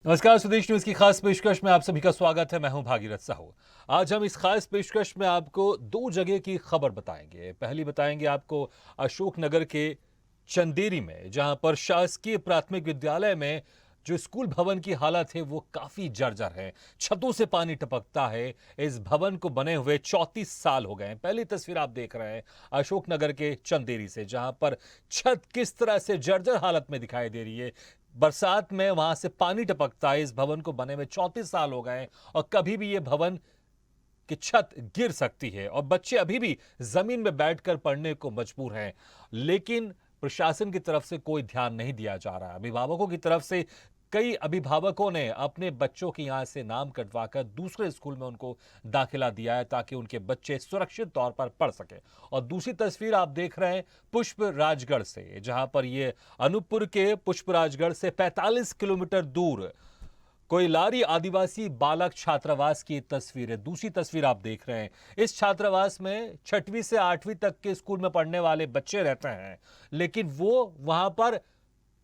नमस्कार, स्वदेश न्यूज की खास पेशकश में आप सभी का स्वागत है। मैं हूं भागीरथ साहू। आज हम इस खास पेशकश में आपको दो जगह की खबर बताएंगे। पहली बताएंगे आपको अशोकनगर के चंदेरी में, जहां पर शासकीय प्राथमिक विद्यालय में जो स्कूल भवन की हालत है वो काफी जर्जर है। छतों से पानी टपकता है। इस भवन को बने हुए 34 साल हो गए हैं। पहली तस्वीर आप देख रहे हैं अशोकनगर के चंदेरी से, जहां पर छत किस तरह से जर्जर हालत में दिखाई दे रही है। बरसात में वहां से पानी टपकता है। इस भवन को बने हुए 34 साल हो गए और कभी भी यह भवन की छत गिर सकती है और बच्चे अभी भी जमीन में बैठकर पढ़ने को मजबूर हैं। लेकिन प्रशासन की तरफ से कोई ध्यान नहीं दिया जा रहा। अभिभावकों की तरफ से कई अभिभावकों ने अपने बच्चों के यहां से नाम कटवाकर दूसरे स्कूल में उनको दाखिला दिया है ताकि उनके बच्चे सुरक्षित तौर पर पढ़ सके। और दूसरी तस्वीर आप देख रहे हैं पुष्प राजगढ़ से, जहां पर ये अनूपपुर के पुष्प राजगढ़ से 45 किलोमीटर दूर कोयलारी आदिवासी बालक छात्रावास की तस्वीर है। दूसरी तस्वीर आप देख रहे हैं, इस छात्रावास में 6वीं से 8वीं तक के स्कूल में पढ़ने वाले बच्चे रहते हैं, लेकिन वो वहां पर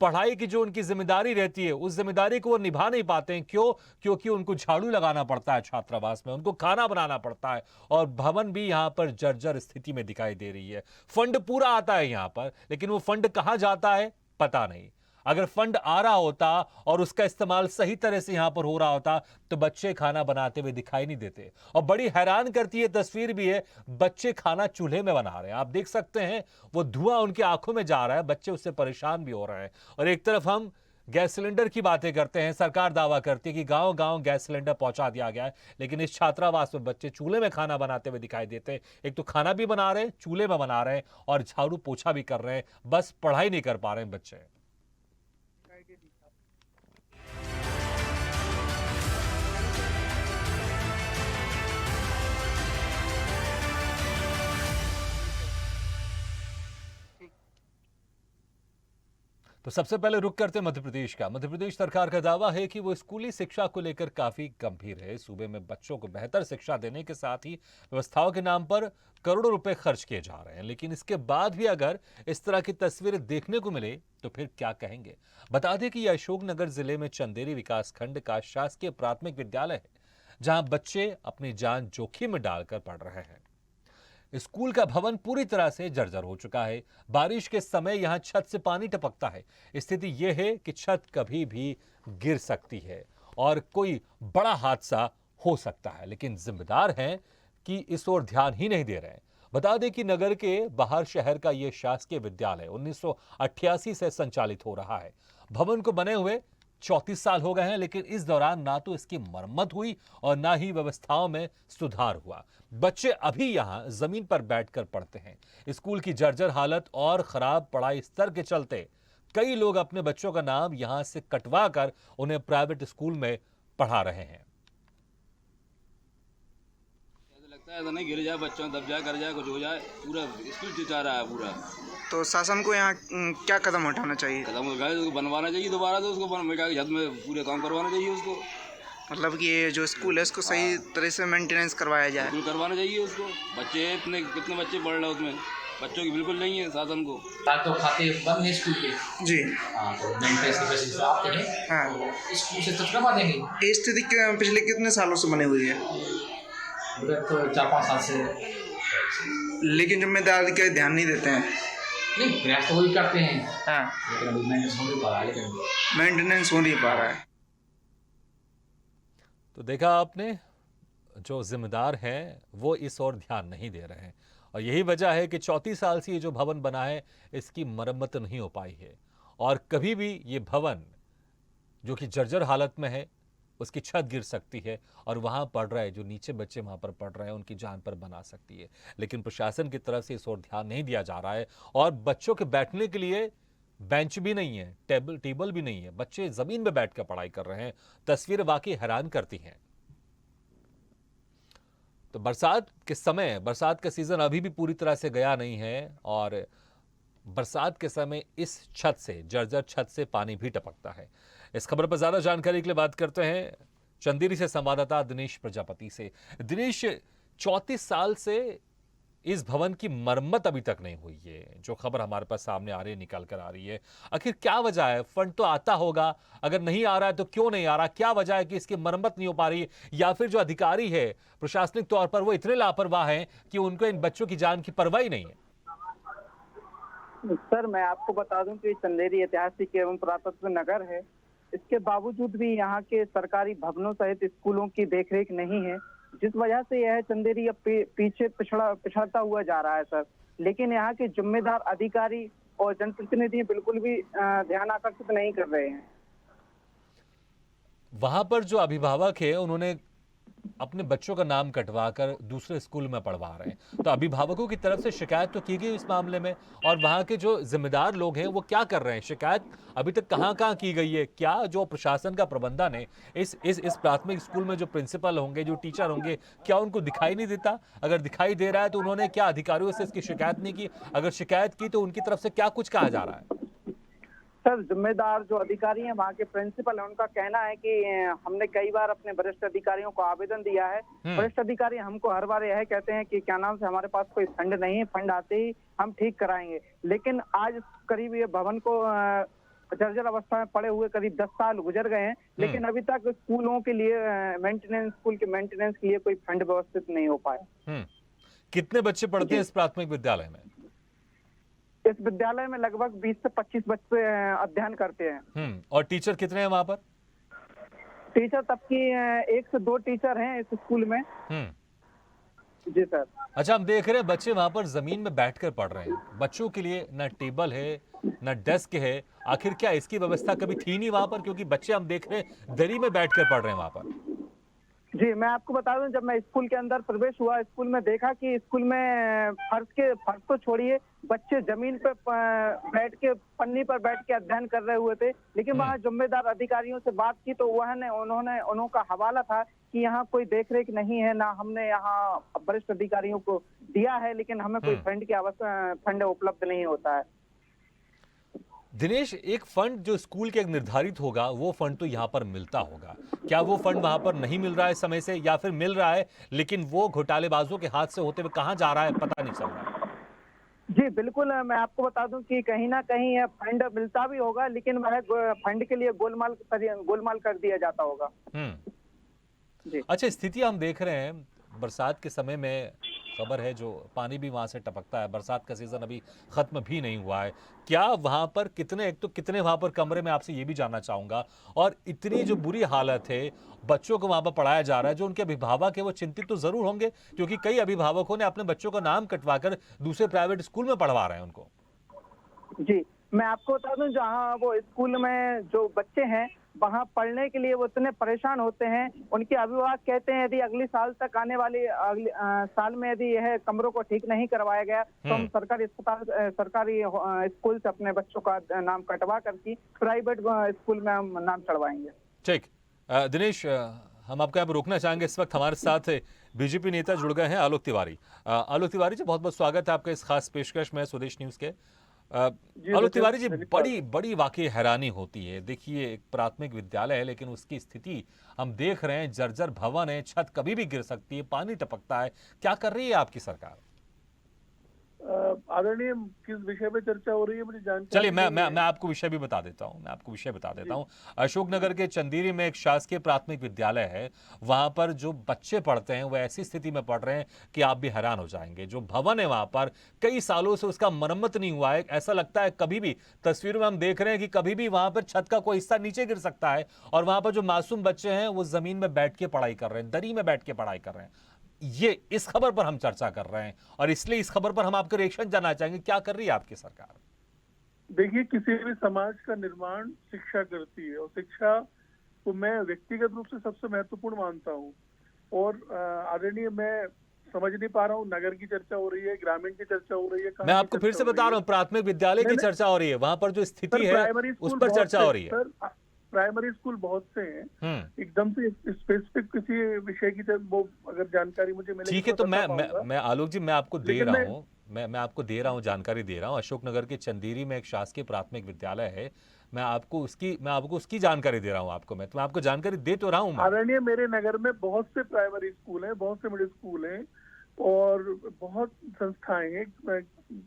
पढ़ाई की जो उनकी जिम्मेदारी रहती है उस जिम्मेदारी को वो निभा नहीं पाते हैं। क्यों? क्योंकि उनको झाड़ू लगाना पड़ता है छात्रावास में, उनको खाना बनाना पड़ता है और भवन भी यहां पर जर्जर स्थिति में दिखाई दे रही है। फंड पूरा आता है यहां पर, लेकिन वो फंड कहां जाता है पता नहीं। अगर फंड आ रहा होता और उसका इस्तेमाल सही तरह से यहां पर हो रहा होता तो बच्चे खाना बनाते हुए दिखाई नहीं देते। और बड़ी हैरान करती है तस्वीर भी है, बच्चे खाना चूल्हे में बना रहे हैं। आप देख सकते हैं वो धुआं उनकी आंखों में जा रहा है, बच्चे उससे परेशान भी हो रहे हैं। और एक तरफ हम गैस सिलेंडर की बातें करते हैं, सरकार दावा करती है कि गांव गांव गैस सिलेंडर पहुंचा दिया गया है, लेकिन इस छात्रावास में बच्चे चूल्हे में खाना बनाते हुए दिखाई देते हैं। एक तो खाना भी बना रहे हैं, चूल्हे में बना रहे हैं और झाड़ू पोछा भी कर रहे हैं, बस पढ़ाई नहीं कर पा रहे हैं बच्चे। तो सबसे पहले रुक करते मध्य प्रदेश का। मध्य प्रदेश सरकार का दावा है कि वो स्कूली शिक्षा को लेकर काफी गंभीर है। सूबे में बच्चों को बेहतर शिक्षा देने के साथ ही व्यवस्थाओं के नाम पर करोड़ों रुपए खर्च किए जा रहे हैं, लेकिन इसके बाद भी अगर इस तरह की तस्वीरें देखने को मिले तो फिर क्या कहेंगे। बता दें कि यह अशोकनगर जिले में चंदेरी विकासखंड का शासकीय प्राथमिक विद्यालय है, जहां बच्चे अपनी जान जोखिम में डालकर पढ़ रहे हैं। स्कूल का भवन पूरी तरह से जर्जर हो चुका है। बारिश के समय यहां छत से पानी टपकता है। स्थिति यह है कि छत कभी भी गिर सकती है और कोई बड़ा हादसा हो सकता है, लेकिन जिम्मेदार हैं कि इस ओर ध्यान ही नहीं दे रहे हैं। बता दें कि नगर के बाहर शहर का यह शासकीय विद्यालय 1988 से संचालित हो रहा है। भवन को बने हुए 34 साल हो गए हैं, लेकिन इस दौरान ना तो इसकी मरम्मत हुई और ना ही व्यवस्थाओं में सुधार हुआ। बच्चे अभी यहां जमीन पर बैठकर पढ़ते हैं। स्कूल की जर्जर हालत और खराब पढ़ाई स्तर के चलते कई लोग अपने बच्चों का नाम यहां से कटवा कर उन्हें प्राइवेट स्कूल में पढ़ा रहे हैं। ऐसा लगता है ऐसा नहीं गिर जाए, बच्चों दब जाए, कर जाए, कुछ हो जाए, पूरा स्कूल चिचा रहा है पूरा। तो शासन को यहाँ क्या कदम उठाना चाहिए? कदम उठाए तो उसको बनवाना चाहिए दोबारा, तो उसको मिटा के छत में पूरे काम करवाना चाहिए उसको। मतलब कि ये जो स्कूल है इसको सही तरह से मेंटेनेंस करवाया जाए। बिल्कुल करवाना चाहिए उसको। बच्चे इतने कितने बच्चे पढ़ रहे हैं उसमें, बच्चों की बिल्कुल नहीं है शासन को। तो खाते बंद है स्कूल के। जी हाँ, तो मेंटेनेंस की वजह से आते हैं। हाँ, तो स्कूल से तो करवा देंगे। ये स्थिति पिछले कितने सालों से बनी हुई है? विगत तो 4-5 साल से। लेकिन जिम्मेदार अधिकारी ध्यान नहीं देते हैं। नहीं, प्रयास तो वही करते हैं, हाँ, लेकिन अभी मेंटेनेंस हो नहीं पा रहा है। लेकिन मेंटेनेंस हो नहीं पा रहा है। तो देखा आपने, जो जिम्मेदार हैं वो इस ओर ध्यान नहीं दे रहे हैं और यही वजह है कि 34 साल से ये जो भवन बना है इसकी मरम्मत नहीं हो पाई है और कभी भी ये भवन जो कि जर्जर हालत में है उसकी छत गिर सकती है और वहां पढ़ रहे जो नीचे बच्चे वहां पर पढ़ रहे हैं उनकी जान पर बना सकती है। लेकिन प्रशासन की तरफ से इस ओर ध्यान नहीं दिया जा रहा है और बच्चों के बैठने के लिए बेंच भी नहीं है, टेबल भी नहीं है। बच्चे जमीन में बैठकर पढ़ाई कर रहे हैं। तस्वीर वाकई हैरान करती हैं। तो बरसात के समय, बरसात का सीजन अभी भी पूरी तरह से गया नहीं है और बरसात के समय इस छत से, जर्जर छत से पानी भी टपकता है। इस खबर पर ज्यादा जानकारी के लिए बात करते हैं चंदेरी से संवाददाता दिनेश प्रजापति से। दिनेश, 34 साल से इस भवन की मरम्मत अभी तक नहीं हुई है, जो खबर हमारे पास सामने आ रही है, निकल कर आ रही है। आखिर क्या वजह है? फंड तो आता होगा, अगर नहीं आ रहा है तो क्यों नहीं आ रहा? क्या वजह है कि इसकी मरम्मत नहीं हो पा रही, या फिर जो अधिकारी है प्रशासनिक तौर पर वो इतने लापरवाह हैं कि उनको इन बच्चों की जान की परवाह ही नहीं है? सर, मैं आपको बता दूं कि चंदेरी ऐतिहासिक एवं पुरातत्व नगर है। इसके बावजूद भी यहाँ के सरकारी भवनों सहित स्कूलों की देखरेख नहीं है, जिस वजह से यह चंदेरी अब पीछे पिछड़ता हुआ जा रहा है सर। लेकिन यहाँ के जिम्मेदार अधिकारी और जनप्रतिनिधि बिल्कुल भी ध्यान आकर्षित नहीं कर रहे हैं। वहां पर जो अभिभावक है उन्होंने अपने बच्चों का नाम कटवा कर दूसरे स्कूल में पढ़वा रहे हैं, तो अभिभावकों की तरफ से शिकायत तो की गई इस मामले में, और वहां के जो जिम्मेदार लोग हैं वो क्या कर रहे हैं? शिकायत अभी तक कहां की गई है? क्या जो प्रशासन का प्रबंधन है इस प्राथमिक स्कूल में जो प्रिंसिपल होंगे, जो टीचर होंगे, क्या उनको दिखाई नहीं देता? अगर दिखाई दे रहा है तो उन्होंने क्या अधिकारियों से इसकी शिकायत नहीं की? अगर शिकायत की तो उनकी तरफ से क्या कुछ कहा जा रहा है? सर, जिम्मेदार जो अधिकारी हैं, वहाँ के प्रिंसिपल हैं, उनका कहना है कि हमने कई बार अपने वरिष्ठ अधिकारियों को आवेदन दिया है। वरिष्ठ अधिकारी हमको हर बार यह कहते हैं कि क्या नाम से हमारे पास कोई फंड नहीं है, फंड आते ही हम ठीक कराएंगे। लेकिन आज करीब ये भवन को जर्जर अवस्था में पड़े हुए करीब 10 साल गुजर गए हैं, लेकिन अभी तक स्कूलों के लिए स्कूल के मेंटेनेंस के लिए कोई फंड व्यवस्थित नहीं हो पाया। कितने बच्चे पढ़ते हैं इस प्राथमिक विद्यालय में? इस विद्यालय में लगभग 20 से 25 बच्चे अध्ययन करते हैं। और टीचर कितने हैं वहां पर? टीचर तब की 1 से 2 टीचर हैं इस स्कूल में। जी सर। अच्छा, हम देख रहे हैं बच्चे वहां पर जमीन में बैठकर पढ़ रहे हैं। बच्चों के लिए न टेबल है, न डेस्क है। आखिर क्या इसकी व्यवस्था कभी थी नहीं वहां पर? क्योंकि बच्चे हम देख रहे हैं दरी में बैठकर पढ़ रहे हैं वहां पर। जी, मैं आपको बता दूं, जब मैं स्कूल के अंदर प्रवेश हुआ, स्कूल में देखा कि स्कूल में फर्श तो छोड़िए, बच्चे जमीन पे बैठ के पन्नी पर बैठ के अध्ययन कर रहे हुए थे। लेकिन वहाँ जिम्मेदार अधिकारियों से बात की तो उनका हवाला था कि यहाँ कोई देखरेख नहीं है, ना हमने यहाँ वरिष्ठ अधिकारियों को दिया है, लेकिन हमें कोई फंड उपलब्ध नहीं होता है। दिनेश, एक फंड जो स्कूल के निर्धारित होगा वो फंड तो यहाँ पर मिलता होगा, क्या वो फंड वहां पर नहीं मिल रहा है समय से, या फिर मिल रहा है लेकिन वो घोटालेबाजों के हाथ से होते हुए कहाँ जा रहा है पता नहीं चल रहा है? जी बिल्कुल, मैं आपको बता दूं कि कहीं ना कहीं यह फंड मिलता भी होगा, लेकिन वह फंड के लिए गोलमाल कर दिया जाता होगा। जी। अच्छा, स्थिति हम देख रहे हैं बरसात के समय में, खबर है जो पानी भी वहां से टपकता है। बरसात का सीजन अभी खत्म भी नहीं हुआ है। क्या वहां पर कितने वहां पर कमरे में, आपसे ये भी जानना चाहूंगा। और इतनी जो बुरी हालत है, बच्चों को वहां पर पढ़ाया जा रहा है, जो उनके अभिभावक है वो चिंतित तो जरूर होंगे, क्योंकि कई अभिभावकों ने अपने बच्चों का नाम कटवा कर दूसरे प्राइवेट स्कूल में पढ़वा रहे हैं उनको। जी, मैं आपको बता दूं, जहां वो स्कूल में जो बच्चे हैं वहां पढ़ने के लिए वो इतने परेशान होते हैं। उनके अभिभावक कहते हैं यदि अगले साल तक आने वाले साल में यदि यह कमरों को ठीक नहीं करवाया गया तो हम सरकारी स्कूल से अपने बच्चों का नाम कटवा करके प्राइवेट स्कूल में हम नाम चढ़वाएंगे। ठीक, दिनेश, हम आपको यहाँ पर रोकना चाहेंगे। इस वक्त हमारे साथ बीजेपी नेता जुड़ गए हैं, आलोक तिवारी। आलोक तिवारी जी, बहुत बहुत स्वागत है आपका इस खास पेशकश में स्वदेश न्यूज के। आलोक तिवारी जी, बड़ी वाकई हैरानी होती है। देखिए, एक प्राथमिक विद्यालय है लेकिन उसकी स्थिति हम देख रहे हैं, जर्जर भवन है, छत कभी भी गिर सकती है, पानी टपकता है। क्या कर रही है आपकी सरकार? आदरणीय, किस विषय पे चर्चा हो रही है मुझे जानकारी? चलिए, मैं आपको विषय भी बता देता हूँ। अशोकनगर के चंदेरी में एक शासकीय प्राथमिक विद्यालय है। वहां पर जो बच्चे पढ़ते हैं वो ऐसी स्थिति में पढ़ रहे हैं कि आप भी हैरान हो जाएंगे। जो भवन है वहां पर कई सालों से उसका मरम्मत नहीं हुआ है। ऐसा लगता है कभी भी, तस्वीरों में हम देख रहे हैं कि कभी भी वहां पर छत का कोई हिस्सा नीचे गिर सकता है। और वहां पर जो मासूम बच्चे हैं वो जमीन में बैठ के पढ़ाई कर रहे हैं, दरी में बैठ के पढ़ाई कर रहे हैं। ये इस खबर पर हम चर्चा कर रहे हैं और इसलिए इस खबर पर हम आपका रिएक्शन जानना चाहेंगे। क्या कर रही है आपकी सरकार? देखिए, किसी भी समाज का निर्माण शिक्षा करती है और शिक्षा को मैं व्यक्तिगत रूप से सबसे महत्वपूर्ण मानता हूँ। और आदरणीय, मैं समझ नहीं पा रहा हूँ, नगर की चर्चा हो रही है, ग्रामीण की चर्चा हो रही है, मैं आपको फिर से बता रहा हूँ, प्राथमिक विद्यालय की चर्चा हो रही है, वहां पर जो स्थिति है उस पर चर्चा हो रही है। प्राइमरी स्कूल बहुत से हैं, एकदम से स्पेसिफिक किसी विषय की वो अगर जानकारी मुझे मिले। ठीक है, तो मैं आलोक जी, मैं आपको दे रहा हूँ जानकारी दे रहा हूँ। अशोकनगर के चंदेरी में एक शासकीय प्राथमिक विद्यालय है। मैं आपको उसकी जानकारी दे रहा हूँ। मैं आपको जानकारी दे तो रहा हूँ। आदरणीय, मेरे नगर में बहुत से प्राइमरी स्कूल हैं, बहुत से मिडिल स्कूल हैं, और बहुत संस्थाएं हैं,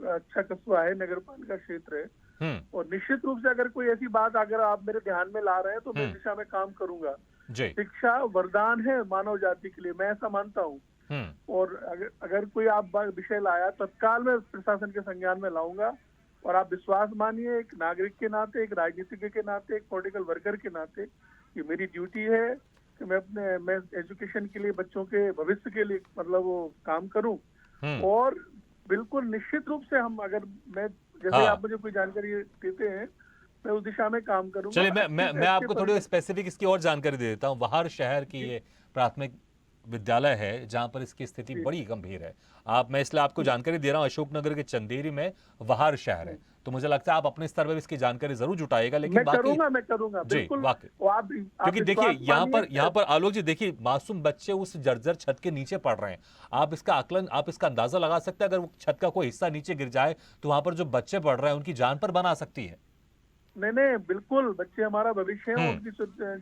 अच्छा कस्बा है, नगर पालिका क्षेत्र है, और निश्चित रूप से अगर कोई ऐसी बात अगर आप मेरे ध्यान में ला रहे हैं तो मैं इस दिशा में काम करूंगा। जी। शिक्षा वरदान है मानव जाति के लिए, मैं ऐसा मानता हूँ। और अगर कोई आप विषय लाया तत्काल मैं प्रशासन के संज्ञान में लाऊंगा। और आप विश्वास मानिए, एक नागरिक के नाते, एक राजनीतिज्ञ के नाते, एक पॉलिटिकल वर्कर के नाते, ये मेरी ड्यूटी है कि मैं एजुकेशन के लिए, बच्चों के भविष्य के लिए मतलब वो काम करूं। और बिल्कुल निश्चित रूप से हम अगर जैसे आप मुझे कोई जानकारी देते हैं, मैं उस दिशा में काम करूंगा। चलिए मैं आपको थोड़ी स्पेसिफिक इसकी और जानकारी दे देता हूँ। वहार शहर की ये प्राथमिक विद्यालय है जहां पर इसकी स्थिति बड़ी गंभीर है। मैं इसलिए आपको जानकारी दे रहा हूँ, अशोकनगर के चंदेरी में वहार शहर है, तो मुझे लगता है आप अपने स्तर पर इसकी जानकारी जरूर जुटाएगा। लेकिन मैं करूंगा जी वाकई, क्योंकि देखिए यहाँ पर आलोक जी, देखिए मासूम बच्चे उस जर्जर छत के नीचे पड़ रहे हैं। आप इसका आकलन, आप इसका अंदाजा लगा सकते हैं, अगर वो छत का कोई हिस्सा नीचे गिर जाए तो वहां पर जो बच्चे पड़ रहे हैं उनकी जान पर बना सकती है। नहीं, बिल्कुल, बच्चे हमारा भविष्य है, उनकी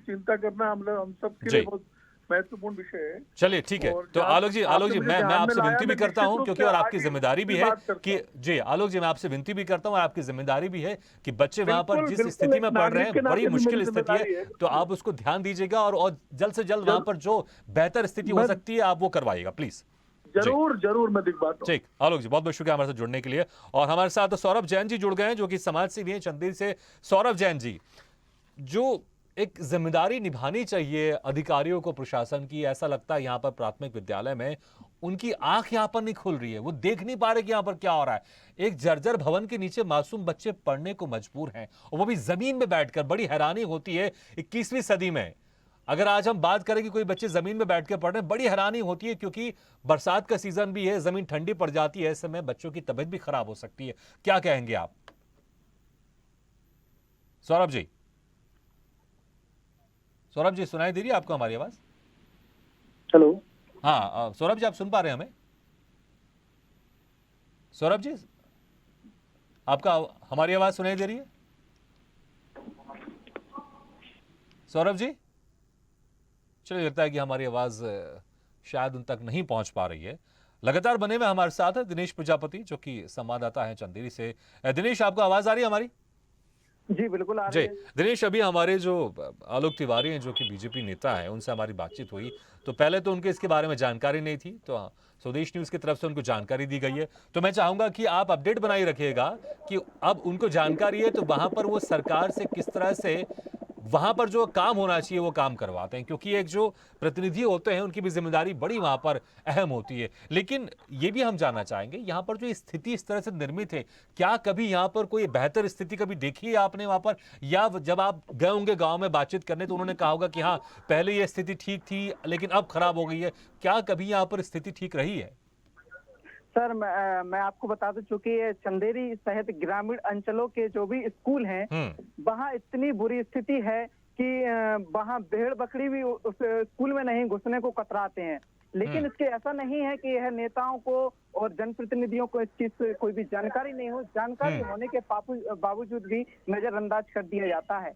चिंता करना हम सब के लिए बहुत महत्वपूर्ण विषय है। चलिए ठीक है, तो आलोक जी मैं आपसे विनती भी करता हूं, क्योंकि और आपकी जिम्मेदारी भी है कि जी आलोक जी, मैं आपसे विनती भी करता हूं, आपकी जिम्मेदारी भी है कि बच्चे वहां पर जिस स्थिति में पढ़ रहे हैं, बड़ी मुश्किल स्थिति है, तो आप उसको ध्यान दीजिएगा और जल्द से जल्द वहां पर जो बेहतर स्थिति हो सकती है आप वो करवाइएगा प्लीज। जरूर मैं दिखवाता हूं। ठीक, आलोक जी बहुत बहुत शुक्रिया हमारे साथ जुड़ने के लिए। और हमारे साथ सौरभ जैन जी जुड़ गए हैं, जो कि समाज सेवी हैं चंदेरी से। सौरभ जैन जी, जो एक जिम्मेदारी निभानी चाहिए अधिकारियों को, प्रशासन की, ऐसा लगता है यहाँ पर प्राथमिक विद्यालय में उनकी आंख यहाँ पर नहीं खुल रही है, वो देख नहीं पा रहे कि यहाँ पर क्या हो रहा है। एक जर्जर भवन के नीचे मासूम बच्चे पढ़ने को मजबूर हैं, और वो भी जमीन में बैठकर। बड़ी हैरानी होती है 21वीं सदी में, अगर आज हम बात करें कि कोई बच्चे जमीन में बैठ के पढ़ रहे हैं, बड़ी हैरानी होती है, क्योंकि बरसात का सीजन भी है, जमीन ठंडी पड़ जाती है, ऐसे में बच्चों की तबीयत भी खराब हो सकती है। क्या कहेंगे आप सौरभ जी? सौरभ जी सुनाई दे रही है आपको हमारी आवाज? हेलो, हाँ सौरभ जी, आप सुन पा रहे हैं हमें? सौरभ जी, आपका हमारी आवाज सुनाई दे रही है? सौरभ जी, चलिए लगता है कि हमारी आवाज शायद उन तक नहीं पहुंच पा रही है। लगातार बने हुए हमारे साथ है दिनेश प्रजापति, जो कि संवाददाता है चंदेरी से। दिनेश, आपको आवाज आ रही है हमारी? जी बिल्कुल आ रही है। दिनेश, अभी हमारे जो आलोक तिवारी हैं, जो कि बीजेपी नेता हैं, उनसे हमारी बातचीत हुई, तो पहले तो उनके इसके बारे में जानकारी नहीं थी, तो स्वदेश न्यूज की तरफ से उनको जानकारी दी गई है। तो मैं चाहूंगा कि आप अपडेट बनाए रखिएगा कि अब उनको जानकारी है तो वहां पर वो सरकार से किस तरह से वहां पर जो काम होना चाहिए वो काम करवाते हैं, क्योंकि एक जो प्रतिनिधि होते हैं उनकी भी जिम्मेदारी बड़ी वहां पर अहम होती है। लेकिन ये भी हम जानना चाहेंगे, यहाँ पर जो स्थिति इस तरह से निर्मित है, क्या कभी यहाँ पर कोई बेहतर स्थिति कभी देखी है आपने वहां पर, या जब आप गए होंगे गांव में बातचीत करने तो उन्होंने कहा होगा कि हाँ पहले ये स्थिति ठीक थी लेकिन अब खराब हो गई है? क्या कभी यहाँ पर स्थिति ठीक रही है? सर मैं आपको बता दूं, चूंकि चंदेरी सहित ग्रामीण अंचलों के जो भी स्कूल हैं, वहाँ इतनी बुरी स्थिति है कि वहाँ भेड़ बकरी भी उस स्कूल में नहीं घुसने को कतराते हैं। लेकिन इसके ऐसा नहीं है कि यह नेताओं को और जनप्रतिनिधियों को इस चीज से कोई भी जानकारी नहीं हो। जानकारी होने के बावजूद भी नजरअंदाज कर दिया जाता है।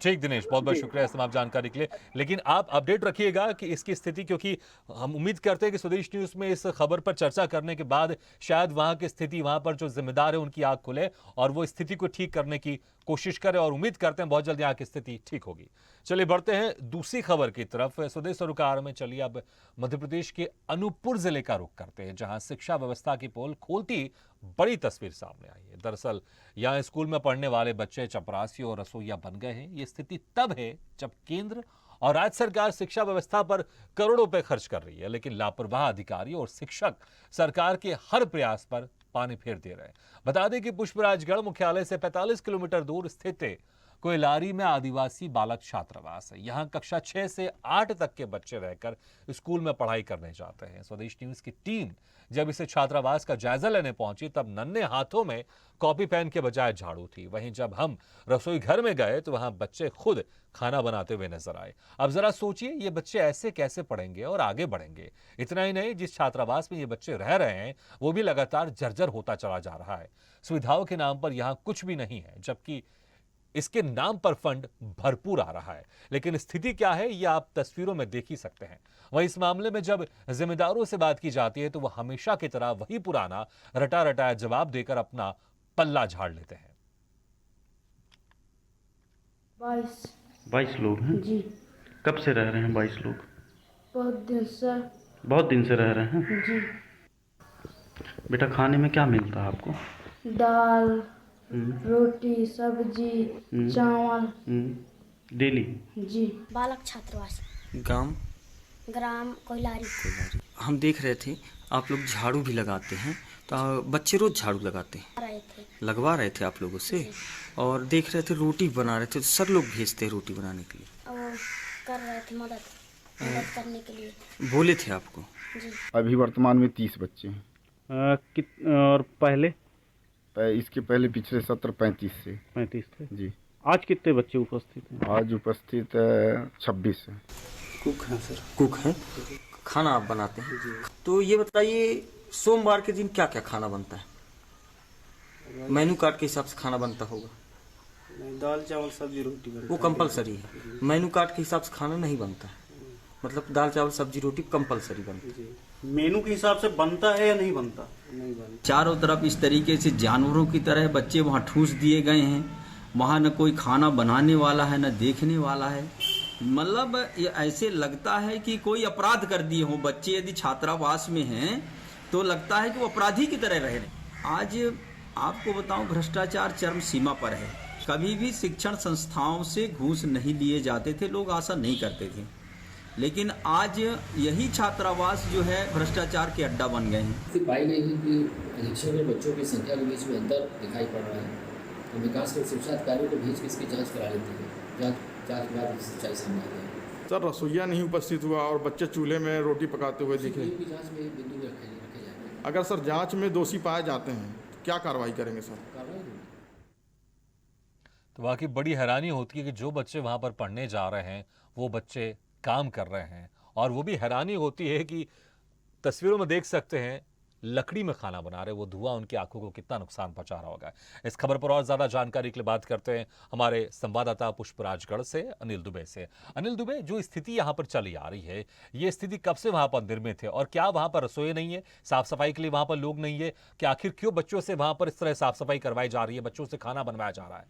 ठीक दिनेश, बहुत बहुत शुक्रिया इस तमाम जानकारी के लिए। लेकिन आप अपडेट रखिएगा कि इसकी स्थिति, क्योंकि हम उम्मीद करते हैं कि स्वदेश न्यूज में इस खबर पर चर्चा करने के बाद शायद वहां की स्थिति, वहां पर जो जिम्मेदार है उनकी आंख खुले और वो स्थिति को ठीक करने की कोशिश करें, और उम्मीद करते हैं बहुत जल्दी यहाँ की स्थिति ठीक होगी। चलिए बढ़ते हैं दूसरी खबर की तरफ। स्वदेश सरोकार में चलिए अब मध्य प्रदेश के अनूपपुर जिले का रुख करते हैं, जहां शिक्षा व्यवस्था की पोल खोलती बड़ी तस्वीर सामने आई है। दरअसल यहाँ स्कूल में पढ़ने वाले बच्चे चपरासी और रसोइया बन गए हैं। ये स्थिति तब है जब केंद्र और राज्य सरकार शिक्षा व्यवस्था पर करोड़ों रुपए खर्च कर रही है, लेकिन लापरवाह अधिकारी और शिक्षक सरकार के हर प्रयास पर पानी फेर दे रहे हैं। बता दें कि पुष्पराजगढ़ मुख्यालय से 45 किलोमीटर दूर स्थित कोयलारी में आदिवासी बालक छात्रावास है। यहाँ कक्षा 6 से 8 तक के बच्चे रहकर स्कूल में पढ़ाई करने जाते हैं। स्वदेश न्यूज की टीम जब इसे छात्रावास का जायजा लेने पहुंची तब नन्हे हाथों में कॉपी पेन के बजाय झाड़ू थी। वहीं जब हम रसोई घर में गए तो वहां बच्चे खुद खाना बनाते हुए नजर आए। अब जरा सोचिए, ये बच्चे ऐसे कैसे पढ़ेंगे और आगे बढ़ेंगे? इतना ही नहीं, जिस छात्रावास में ये बच्चे रह रहे हैं वो भी लगातार जर्जर होता चला जा रहा है। सुविधाओं के नाम पर यहाँ कुछ भी नहीं है, जबकि इसके नाम पर फंड भरपूर आ रहा है, लेकिन स्थिति क्या है ये आप तस्वीरों में देख ही सकते हैं। वहीं इस मामले में जब जिम्मेदारों से बात की जाती है तो वह हमेशा की तरह वही पुराना रटा रटाया जवाब देकर अपना पल्ला झाड़ लेते हैं। 22 लोग हैं जी। कब से रह रहे हैं 22 लोग? बहुत दिन से। बहुत दिन से रह रहे हैं। जी। बेटा खाने में क्या मिलता है आपको? दाल, रोटी, सब्जी, चावल। डेली? जी। बालक छात्रावास, ग्राम कोयलारी। हम देख रहे थे आप लोग झाड़ू भी लगाते हैं, तो बच्चे रोज झाड़ू लगाते हैं, लगवा रहे थे आप लोगों से, और देख रहे थे रोटी बना रहे थे, तो सर लोग भेजते हैं रोटी बनाने के लिए, और कर रहे थे मदद करने के लिए बोले थे आपको? जी। अभी वर्तमान में 30 बच्चे हैं। और पहले? इसके पहले पिछले सत्र 35 से 35 थे जी। आज कितने बच्चे उपस्थित हैं? आज उपस्थित 26 है। कुक हैं सर? कुक हैं, खाना आप बनाते हैं? तो ये बताइए सोमवार के दिन क्या क्या खाना बनता है? मेनू कार्ड के हिसाब से खाना बनता होगा? दाल चावल सब्जी रोटी वो कंपलसरी है, मेनू कार्ड के हिसाब से खाना नहीं बनता है, मतलब दाल चावल सब्जी रोटी कंपलसरी बनती है। मेनू के हिसाब से बनता है या नहीं बनता? चारों तरफ इस तरीके से जानवरों की तरह बच्चे वहाँ ठूस दिए गए हैं, वहाँ न कोई खाना बनाने वाला है न देखने वाला है। मतलब ये ऐसे लगता है कि कोई अपराध कर दिए हों बच्चे। यदि छात्रावास में हैं तो लगता है कि वो अपराधी की तरह रह रहे। आज आपको बताऊं भ्रष्टाचार चरम सीमा पर है। कभी भी शिक्षण संस्थाओं से घूस नहीं लिए जाते थे, लोग आशा नहीं करते थे, लेकिन आज यही छात्रावास जो है भ्रष्टाचार के अड्डा बन गए हैं। पाई गई कि परीक्षण में बच्चों की संख्या के बीच में अंतर दिखाई पड़ रहा है, तो विकास के शिक्षा अधिकारियों को भेज के इसकी जांच करा लेते हैं। जांच के बाद सच्चाई सामने आ गई। सर रसोईया नहीं उपस्थित हुआ और बच्चे चूल्हे में रोटी पकाते हुए दिखे। जांच में बिंदु रखे जाएंगे। अगर सर जांच में दोषी पाए जाते हैं तो क्या कार्रवाई करेंगे सर? तो वाकई बड़ी हैरानी होती है कि जो बच्चे वहां पर पढ़ने जा रहे हैं वो बच्चे काम कर रहे हैं, और वो भी हैरानी होती है कि तस्वीरों में देख सकते हैं लकड़ी में खाना बना रहे, वो धुआं उनकी आंखों को कितना नुकसान पहुंचा रहा होगा। इस खबर पर और ज्यादा जानकारी के लिए बात करते हैं हमारे संवाददाता पुष्पराजगढ़ से अनिल दुबे से। अनिल दुबे, जो स्थिति यहाँ पर चली आ रही है, ये स्थिति कब से वहां पर निर्मित है, और क्या वहां पर रसोई नहीं है, साफ सफाई के लिए वहां पर लोग नहीं है, कि आखिर क्यों बच्चों से वहां पर इस तरह साफ सफाई करवाई जा रही है, बच्चों से खाना बनवाया जा रहा है?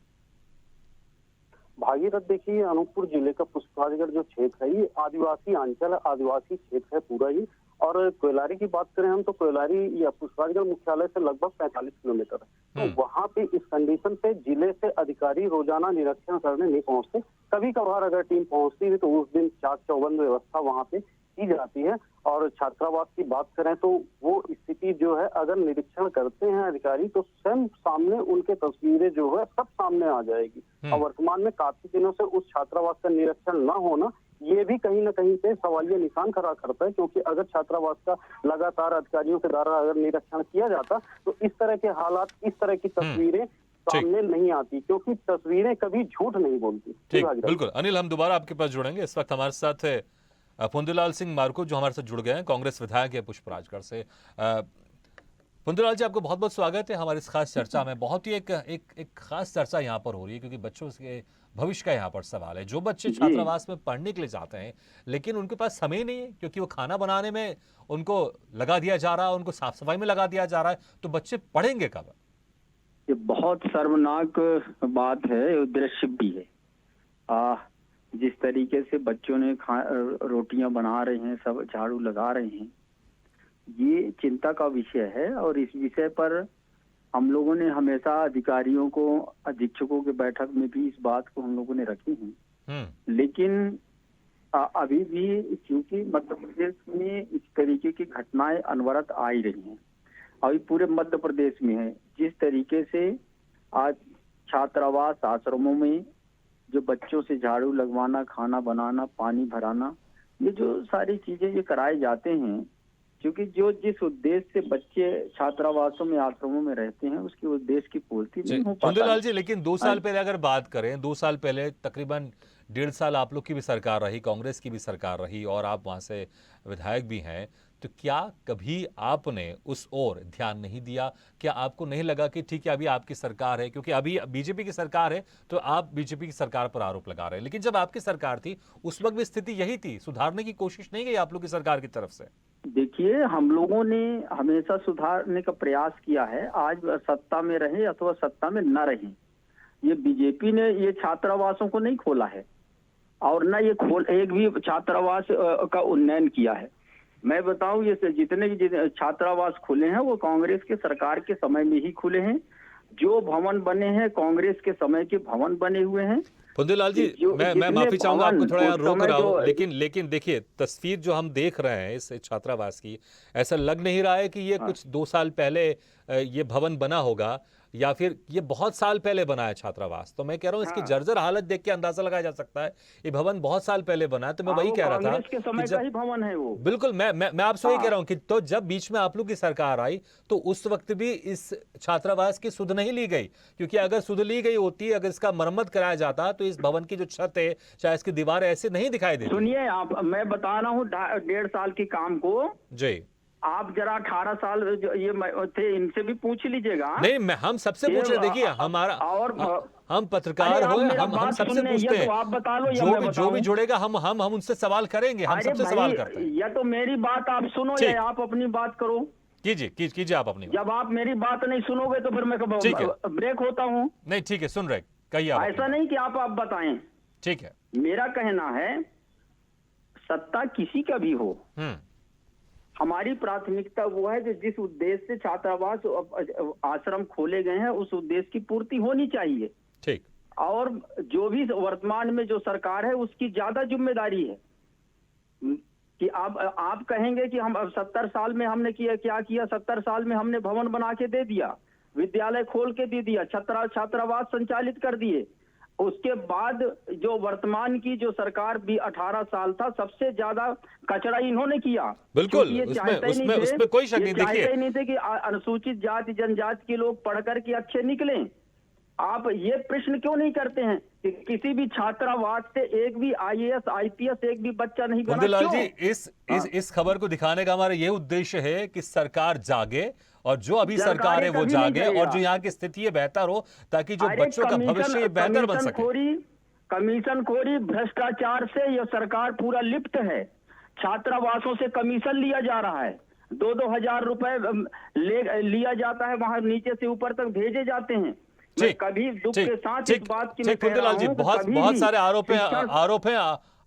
भागीरथ, देखिए अनूपपुर जिले का पुष्पराजगढ़ जो क्षेत्र है ये आदिवासी अंचल, आदिवासी क्षेत्र है पूरा ही। और कोयलारी की बात करें हम तो कोयलारी या पुष्पराजगढ़ मुख्यालय से लगभग 45 किलोमीटर है। तो वहाँ पे इस कंडीशन पे जिले से अधिकारी रोजाना निरीक्षण करने नहीं पहुँचते। कभी कभार अगर टीम पहुँचती है तो उस दिन चाक चौबंद व्यवस्था वहाँ पे की जाती है। और छात्रावास की बात करें तो वो स्थिति जो है अगर निरीक्षण करते हैं अधिकारी तो स्वयं सामने उनके तस्वीरें जो है सब सामने आ जाएगी। और वर्तमान में काफी दिनों से उस छात्रावास का निरीक्षण न होना ये भी कहीं ना कहीं पे सवालिया निशान खड़ा करता है, क्योंकि अगर छात्रावास का लगातार अधिकारियों के द्वारा अगर निरीक्षण किया जाता तो इस तरह के हालात, इस तरह की तस्वीरें सामने नहीं आती, क्योंकि तस्वीरें कभी झूठ नहीं बोलती। बिल्कुल अनिल, हम दोबारा आपके पास जुड़ेंगे। इस वक्त हमारे साथ है पुंदूलाल सिंह मार्को, जो हमारे साथ जुड़ गए हैं, कांग्रेस विधायक है पुष्पराजगढ़ से। पुंदूलाल जी, आपको बहुत बहुत स्वागत है हमारी इस खास चर्चा में। बहुत ही एक खास चर्चा यहाँ पर हो रही है, क्योंकि बच्चों के भविष्य का यहाँ पर सवाल है। जो बच्चे छात्रावास में पढ़ने के लिए जाते हैं लेकिन उनके पास समय नहीं है, क्योंकि वो खाना बनाने में उनको लगा दिया जा रहा है, उनको साफ सफाई में लगा दिया जा रहा है, तो बच्चे पढ़ेंगे कब? ये बहुत शर्मनाक बात है, दृश्य भी है। जिस तरीके से बच्चों ने रोटियां बना रहे हैं, सब झाड़ू लगा रहे हैं, ये चिंता का विषय है। और इस विषय पर हम लोगों ने हमेशा अधिकारियों को, अधीक्षकों के बैठक में भी इस बात को हम लोगों ने रखी है। लेकिन अभी भी क्योंकि मध्य प्रदेश में इस तरीके की घटनाएं अनवरत आ ही रही हैं, अभी पूरे मध्य प्रदेश में है। जिस तरीके से आज छात्रावास आश्रमों में जो बच्चों से झाड़ू लगवाना, खाना बनाना, पानी भराना, ये जो सारी चीजें ये कराए जाते हैं, क्योंकि जो जिस उद्देश्य से बच्चे छात्रावासों में, आश्रमों में रहते हैं, उसके उद्देश्य की पूर्ति नहीं हो पाती। पुंदूलाल जी, लेकिन 2 साल पहले अगर बात करें, 2 साल पहले तकरीबन 1.5 साल आप लोग की भी सरकार रही, कांग्रेस की भी सरकार रही, और आप वहां से विधायक भी हैं, तो क्या कभी आपने उस ओर ध्यान नहीं दिया? क्या आपको नहीं लगा कि ठीक है अभी आपकी सरकार है, क्योंकि अभी बीजेपी की सरकार है तो आप बीजेपी की सरकार पर आरोप लगा रहे हैं, लेकिन जब आपकी सरकार थी उस वक्त भी स्थिति यही थी, सुधारने की कोशिश नहीं गई आप लोग की सरकार की तरफ से? देखिए, हम लोगों ने हमेशा सुधारने का प्रयास किया है, आज सत्ता में रहे अथवा सत्ता में न रहे। ये बीजेपी ने ये छात्रावासों को नहीं खोला है और न ये एक भी छात्रावास का उन्नयन किया है। मैं बताऊं, ये जितने छात्रावास खुले हैं वो कांग्रेस के सरकार के समय में ही खुले हैं। जो भवन बने हैं कांग्रेस के समय के भवन बने हुए हैं। फुंदूलाल जी, मैं माफी चाहूंगा, आपको थोड़ा यहाँ रोक रहा हूँ, लेकिन देखिए तस्वीर जो हम देख रहे हैं इस छात्रावास की, ऐसा लग नहीं रहा है कि ये कुछ 2 साल पहले ये भवन बना होगा या फिर ये बहुत साल पहले बना है छात्रावास। तो मैं कह रहा हूँ इसकी जर्जर हालत देख के अंदाजा लगाया जा सकता है ये भवन बहुत साल पहले बना है। तो मैं वही कह रहा था के समय का ही भवन है वो। बिल्कुल, मैं आपसे वही कह रहा हूँ कि तो जब बीच में आप लोग की सरकार आई तो उस वक्त भी इस छात्रावास की सुध नहीं ली गई, क्योंकि अगर सुध ली गई होती, अगर इसका मरम्मत कराया जाता तो इस भवन की जो छत है चाहे इसकी दीवारें ऐसे नहीं दिखाई देती। सुनिए, आप मैं बता रहा हूँ 1.5 साल के काम को जी आप जरा 18 साल ये थे, इनसे भी पूछ लीजिएगा। नहीं, हम सबसे पूछ रहे, देखिए हमारा और हम पत्रकार हो, हम सबसे पूछते हैं, तो आप बता लो, जो भी जुड़ेगा हम उनसे सवाल करेंगे, हम सबसे सवाल करते हैं। या तो मेरी बात आप सुनो या आप अपनी बात करो। कीजिए आप अपनी। जब आप मेरी बात नहीं सुनोगे तो फिर मैं ब्रेक होता हूँ। नहीं, ठीक है, सुन रहे, कहिए आप। ऐसा नहीं कि आप बताएं। ठीक है, मेरा कहना है सत्ता किसी का भी हो, हमारी प्राथमिकता वो है कि जिस उद्देश्य से छात्रावास आश्रम खोले गए हैं उस उद्देश्य की पूर्ति होनी चाहिए। ठीक। और जो भी वर्तमान में जो सरकार है उसकी ज्यादा जिम्मेदारी है कि आप कहेंगे कि हम 70 साल में हमने क्या किया। 70 साल में हमने भवन बना के दे दिया, विद्यालय खोल के दे दिया, छात्रावास संचालित कर दिए। उसके बाद जो वर्तमान की जो सरकार भी 18 साल था, सबसे ज्यादा कचरा इन्होंने किया। बिल्कुल, उसमें कोई शक नहीं। देखिए, नहीं थे कि अनुसूचित जाति जनजाति के लोग पढ़कर के अच्छे निकले। आप ये प्रश्न क्यों नहीं करते हैं कि किसी भी छात्रावास से एक भी IAS IPS एक भी बच्चा नहीं बना? फुंदूलाल जी, इस खबर को दिखाने का हमारा ये उद्देश्य है कि सरकार जागे और जो अभी सरकार है वो जागे और जो यहाँ की स्थिति है बेहतर हो, ताकि जो बच्चों का भविष्य बेहतर बन सके। कमीशन खोरी भ्रष्टाचार से यह सरकार पूरा लिप्त है। छात्रावासों से कमीशन लिया जा रहा है, 2-2 हजार रुपए लिया जाता है, वहां नीचे से ऊपर तक भेजे जाते हैं। कभी दुख के साथ इस बात की फुंदूलाल जी, बहुत सारे आरोप हैं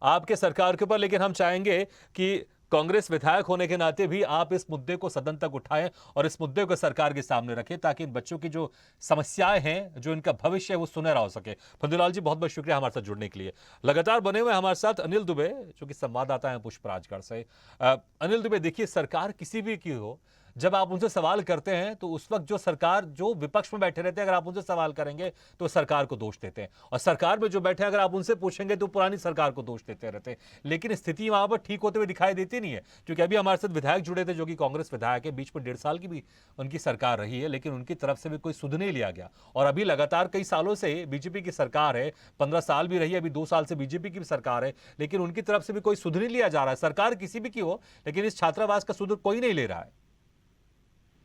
आपके सरकार के ऊपर, लेकिन हम चाहेंगे कि कांग्रेस विधायक होने के नाते भी आप इस मुद्दे को सदन तक उठाएं और इस मुद्दे को सरकार के सामने रखें, ताकि इन बच्चों की जो समस्याएं हैं, जो इनका भविष्य है, वो सुनहरा हो सके। फुंदूलाल जी, बहुत बहुत शुक्रिया हमारे साथ जुड़ने के लिए। लगातार बने हुए हमारे साथ अनिल दुबे, जो कि संवाददाता हैं पुष्पराजगढ़ से। अनिल दुबे, देखिए सरकार किसी भी की हो, जब आप उनसे सवाल करते हैं तो उस वक्त जो सरकार जो विपक्ष में बैठे रहते हैं, अगर आप उनसे सवाल करेंगे तो सरकार को दोष देते हैं, और सरकार में जो बैठे अगर आप उनसे पूछेंगे तो पुरानी सरकार को दोष देते रहते हैं। लेकिन स्थिति वहां पर ठीक होते हुए दिखाई देती नहीं है, क्योंकि अभी हमारे साथ विधायक जुड़े थे जो कि कांग्रेस विधायक है, बीच में 1.5 साल की भी उनकी सरकार रही है, लेकिन उनकी तरफ से भी कोई सुध नहीं लिया गया। और अभी लगातार कई सालों से बीजेपी की सरकार है, 15 साल भी रही है, अभी 2 साल से बीजेपी की भी सरकार है, लेकिन उनकी तरफ से भी कोई सुध नहीं लिया जा रहा है। सरकार किसी भी की हो, लेकिन इस छात्रावास का सुध कोई नहीं ले रहा है।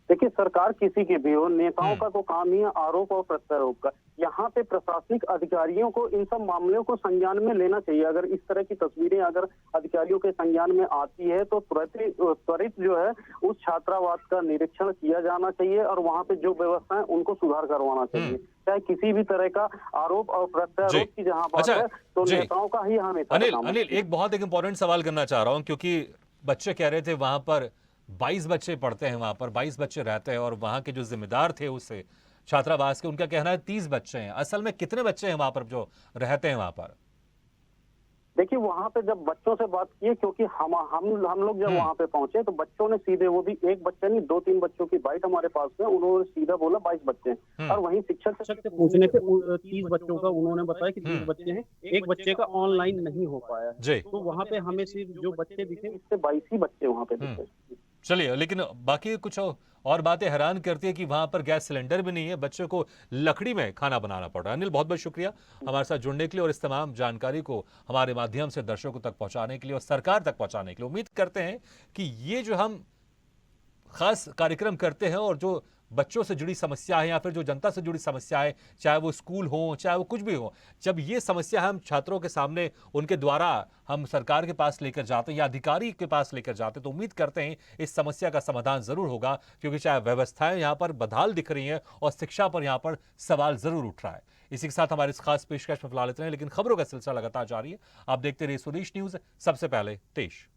देखिए, सरकार किसी की भी हो, नेताओं का तो काम ही है आरोप और प्रत्यारोप का। यहाँ पे प्रशासनिक अधिकारियों को इन सब मामलों को संज्ञान में लेना चाहिए। अगर इस तरह की तस्वीरें अगर अधिकारियों के संज्ञान में आती है तो त्वरित जो है उस छात्रावास का निरीक्षण किया जाना चाहिए और वहाँ पे जो व्यवस्था है उनको सुधार करवाना चाहिए। चाहे किसी भी तरह का आरोप और प्रत्यारोप की जहाँ बात है तो नेताओं का ही हमेशा। अनिल, एक इंपॉर्टेंट सवाल करना चाह रहा हूँ, क्योंकि बच्चे कह रहे थे वहां पर 22 बच्चे पढ़ते हैं, वहां पर 22 बच्चे रहते हैं, और वहां के जो जिम्मेदार थे उससे छात्रावास के, उनका कहना है 30 बच्चे हैं। असल में कितने बच्चे हैं वहां पर जो रहते हैं वहां पर? देखिए, वहां पे जब बच्चों से बात की, क्योंकि हम लोग जब वहां पे पहुंचे तो बच्चों ने सीधे, वो भी एक बच्चा नहीं 2-3 बच्चों की बाइट हमारे पास है, उन्होंने सीधा बोला 22 बच्चे हैं। और वहीं शिक्षक से पूछने पे 30 बच्चों का उन्होंने बताया कि 30 बच्चे हैं, एक बच्चे का ऑनलाइन नहीं हो पाया है। तो वहाँ पे हमें सिर्फ जो बच्चे दिखे उससे 22 ही बच्चे वहाँ पे दिखे। चलिए, लेकिन बाकी कुछ और बातें हैरान करती है कि वहां पर गैस सिलेंडर भी नहीं है, बच्चों को लकड़ी में खाना बनाना पड़ रहा है। अनिल, बहुत बहुत शुक्रिया हमारे साथ जुड़ने के लिए और इस तमाम जानकारी को हमारे माध्यम से दर्शकों तक पहुंचाने के लिए और सरकार तक पहुंचाने के लिए। उम्मीद करते हैं कि ये जो हम खास कार्यक्रम करते हैं और जो बच्चों से जुड़ी समस्या है या फिर जो जनता से जुड़ी समस्या है, चाहे वो स्कूल हो, चाहे वो कुछ भी हो, जब ये समस्या हम छात्रों के सामने उनके द्वारा हम सरकार के पास लेकर जाते हैं या अधिकारी के पास लेकर जाते हैं, तो उम्मीद करते हैं इस समस्या का समाधान जरूर होगा, क्योंकि चाहे व्यवस्थाएं यहाँ पर बदहाल दिख रही हैं और शिक्षा पर यहाँ पर सवाल जरूर उठ रहा है। इसी के साथ हमारे इस खास पेशकश में फिलहाल इतना है, लेकिन खबरों का सिलसिला लगातार जारी है। आप देखते रहिए स्वदेश न्यूज, सबसे पहले देश।